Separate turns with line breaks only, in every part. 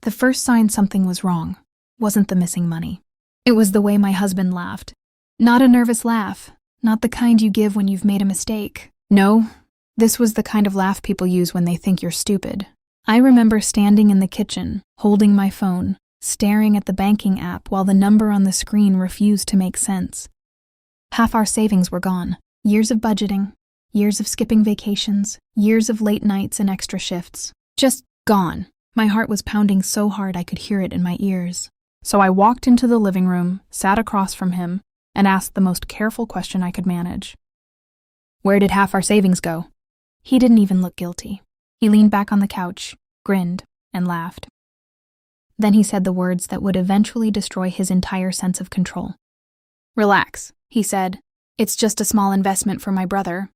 The first sign something was wrong wasn't the missing money. It was the way my husband laughed. Not a nervous laugh, not the kind you give when you've made a mistake. No, this was the kind of laugh people use when they think you're stupid. I remember standing in the kitchen, holding my phone, staring at the banking app while the number on the screen refused to make sense. Half our savings were gone. Years of budgeting, years of skipping vacations, years of late nights and extra shifts. Just gone. My heart was pounding so hard I could hear it in my ears. So I walked into the living room, sat across from him, and asked the most careful question I could manage. Where did half our savings go? He didn't even look guilty. He leaned back on the couch, grinned, and laughed. Then he said the words that would eventually destroy his entire sense of control. Relax, he said. It's just a small investment for my brother.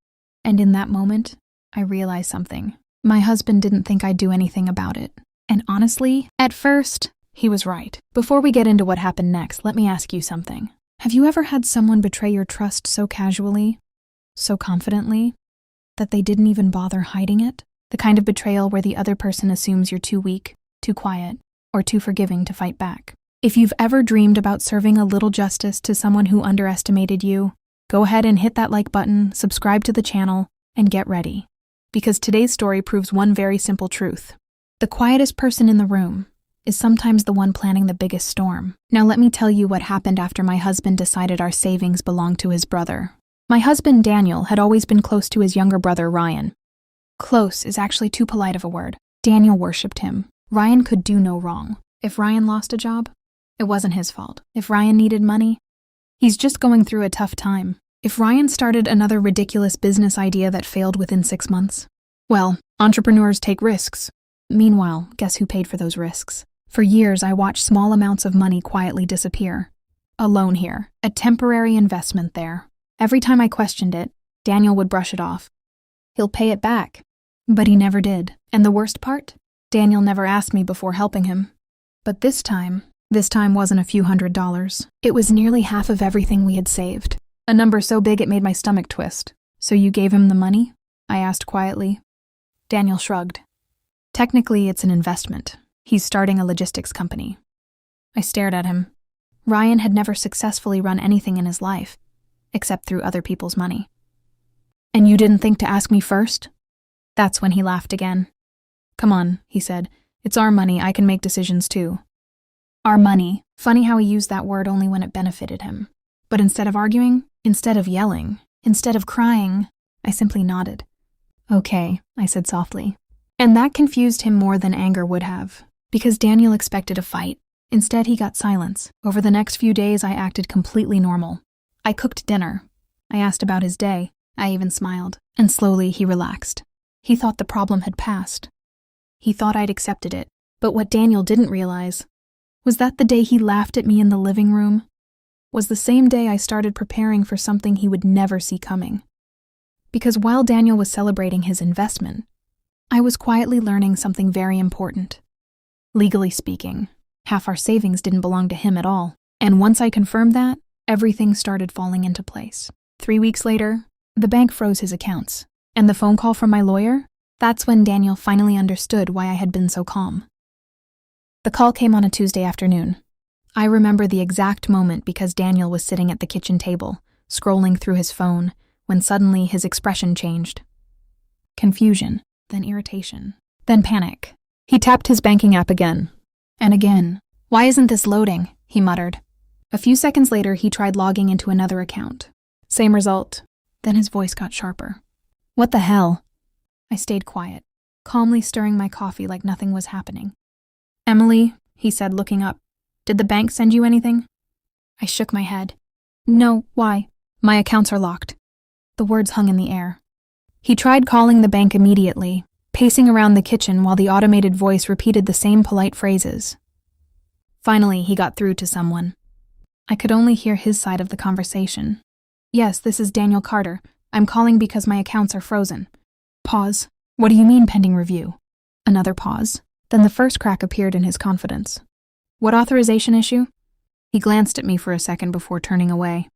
And in that moment, I realized something. My husband didn't think I'd do anything about it. And honestly, at first, he was right. Before we get into what happened next, let me ask you something. Have you ever had someone betray your trust so casually, so confidently, that they didn't even bother hiding it? The kind of betrayal where the other person assumes you're too weak, too quiet, or too forgiving to fight back. If you've ever dreamed about serving a little justice to someone who underestimated you, go ahead and hit that like button, subscribe to the channel, and get ready. Because today's story proves one very simple truth. The quietest person in the room is sometimes the one planning the biggest storm. Now let me tell you what happened after my husband decided our savings belonged to his brother. My husband, Daniel, had always been close to his younger brother, Ryan. Close is actually too polite of a word. Daniel worshipped him. Ryan could do no wrong. If Ryan lost a job, it wasn't his fault. If Ryan needed money, he's just going through a tough time. If Ryan started another ridiculous business idea that failed within 6 months, well, entrepreneurs take risks. Meanwhile, guess who paid for those risks? For years, I watched small amounts of money quietly disappear. A loan here, a temporary investment there. Every time I questioned it, Daniel would brush it off. He'll pay it back. But he never did. And the worst part? Daniel never asked me before helping him. But this time wasn't a few $100s. It was nearly half of everything we had saved. A number so big it made my stomach twist. So you gave him the money? I asked quietly. Daniel shrugged. Technically, it's an investment. He's starting a logistics company. I stared at him. Ryan had never successfully run anything in his life, except through other people's money. And you didn't think to ask me first? That's when he laughed again. Come on, he said. It's our money. I can make decisions too. Our money. Funny how he used that word only when it benefited him. But instead of arguing, instead of yelling, instead of crying, I simply nodded. Okay, I said softly. And that confused him more than anger would have, because Daniel expected a fight. Instead, he got silence. Over the next few days, I acted completely normal. I cooked dinner. I asked about his day. I even smiled. And slowly, he relaxed. He thought the problem had passed. He thought I'd accepted it. But what Daniel didn't realize was that the day he laughed at me in the living room was the same day I started preparing for something he would never see coming. Because while Daniel was celebrating his investment, I was quietly learning something very important. Legally speaking, half our savings didn't belong to him at all. And once I confirmed that, everything started falling into place. 3 weeks later, the bank froze his accounts. And the phone call from my lawyer? That's when Daniel finally understood why I had been so calm. The call came on a Tuesday afternoon. I remember the exact moment because Daniel was sitting at the kitchen table, scrolling through his phone, when suddenly his expression changed. Confusion, then irritation, then panic. He tapped his banking app again. And again. Why isn't this loading? He muttered. A few seconds later, he tried logging into another account. Same result. Then his voice got sharper. What the hell? I stayed quiet, calmly stirring my coffee like nothing was happening. Emily, he said, looking up, did the bank send you anything? I shook my head. No, why? My accounts are locked. The words hung in the air. He tried calling the bank immediately, pacing around the kitchen while the automated voice repeated the same polite phrases. Finally, he got through to someone. I could only hear his side of the conversation. Yes, this is Daniel Carter. I'm calling because my accounts are frozen. Pause. What do you mean pending review? Another pause. Then the first crack appeared in his confidence. What authorization issue? He glanced at me for a second before turning away.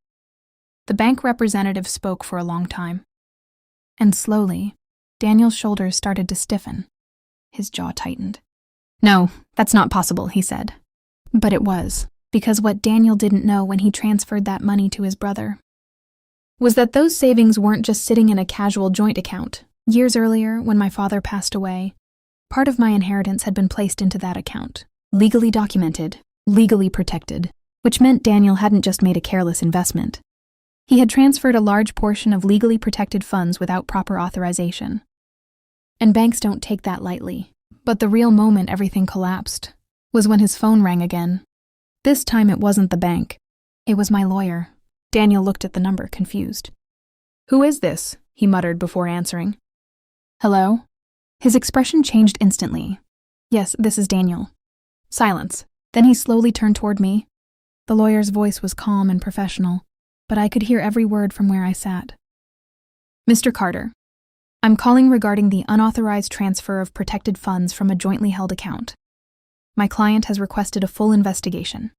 The bank representative spoke for a long time. And slowly, Daniel's shoulders started to stiffen. His jaw tightened. No, that's not possible, he said. But it was, because what Daniel didn't know when he transferred that money to his brother was that those savings weren't just sitting in a casual joint account. Years earlier, when my father passed away, part of my inheritance had been placed into that account, legally documented, legally protected, which meant Daniel hadn't just made a careless investment. He had transferred a large portion of legally protected funds without proper authorization. And banks don't take that lightly. But the real moment everything collapsed was when his phone rang again. This time it wasn't the bank. It was my lawyer. Daniel looked at the number, confused. "Who is this?" he muttered before answering. "Hello?" His expression changed instantly. "Yes, this is Daniel." Silence. Then he slowly turned toward me. The lawyer's voice was calm and professional, but I could hear every word from where I sat. "Mr. Carter, I'm calling regarding the unauthorized transfer of protected funds from a jointly held account. My client has requested a full investigation."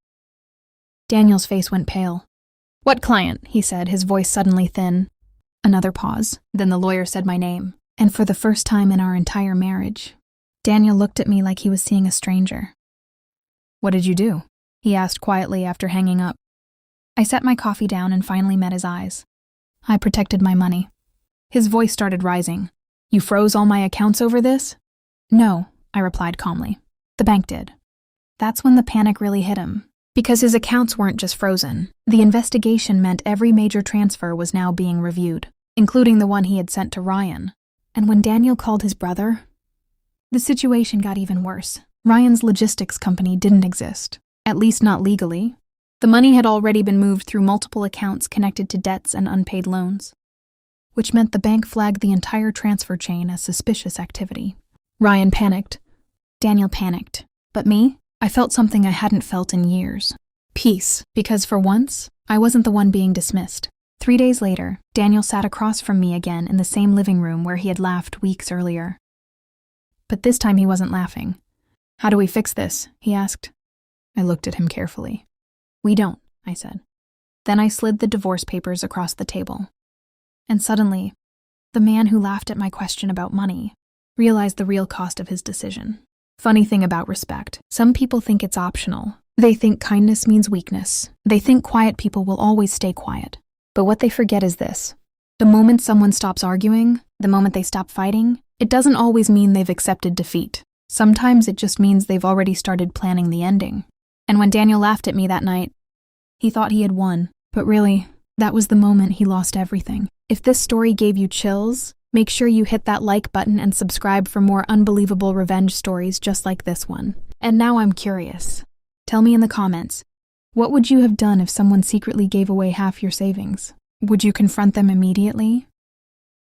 Daniel's face went pale. "What client?" he said, his voice suddenly thin. Another pause. Then the lawyer said my name, and for the first time in our entire marriage, Daniel looked at me like he was seeing a stranger. "What did you do?" he asked quietly after hanging up. I set my coffee down and finally met his eyes. "I protected my money." His voice started rising. "You froze all my accounts over this?" "No," I replied calmly. "The bank did." That's when the panic really hit him. Because his accounts weren't just frozen. The investigation meant every major transfer was now being reviewed, including the one he had sent to Ryan. And when Daniel called his brother, the situation got even worse. Ryan's logistics company didn't exist, at least not legally. The money had already been moved through multiple accounts connected to debts and unpaid loans, which meant the bank flagged the entire transfer chain as suspicious activity. Ryan panicked. Daniel panicked. But me? I felt something I hadn't felt in years. Peace, because for once, I wasn't the one being dismissed. 3 days later, Daniel sat across from me again in the same living room where he had laughed weeks earlier. But this time he wasn't laughing. "How do we fix this?" he asked. I looked at him carefully. "We don't," I said. Then I slid the divorce papers across the table. And suddenly, the man who laughed at my question about money realized the real cost of his decision. Funny thing about respect, some people think it's optional. They think kindness means weakness. They think quiet people will always stay quiet. But what they forget is this. The moment someone stops arguing, the moment they stop fighting, it doesn't always mean they've accepted defeat. Sometimes it just means they've already started planning the ending. And when Daniel laughed at me that night, he thought he had won. But really, that was the moment he lost everything. If this story gave you chills, make sure you hit that like button and subscribe for more unbelievable revenge stories just like this one. And now I'm curious. Tell me in the comments, what would you have done if someone secretly gave away half your savings? Would you confront them immediately?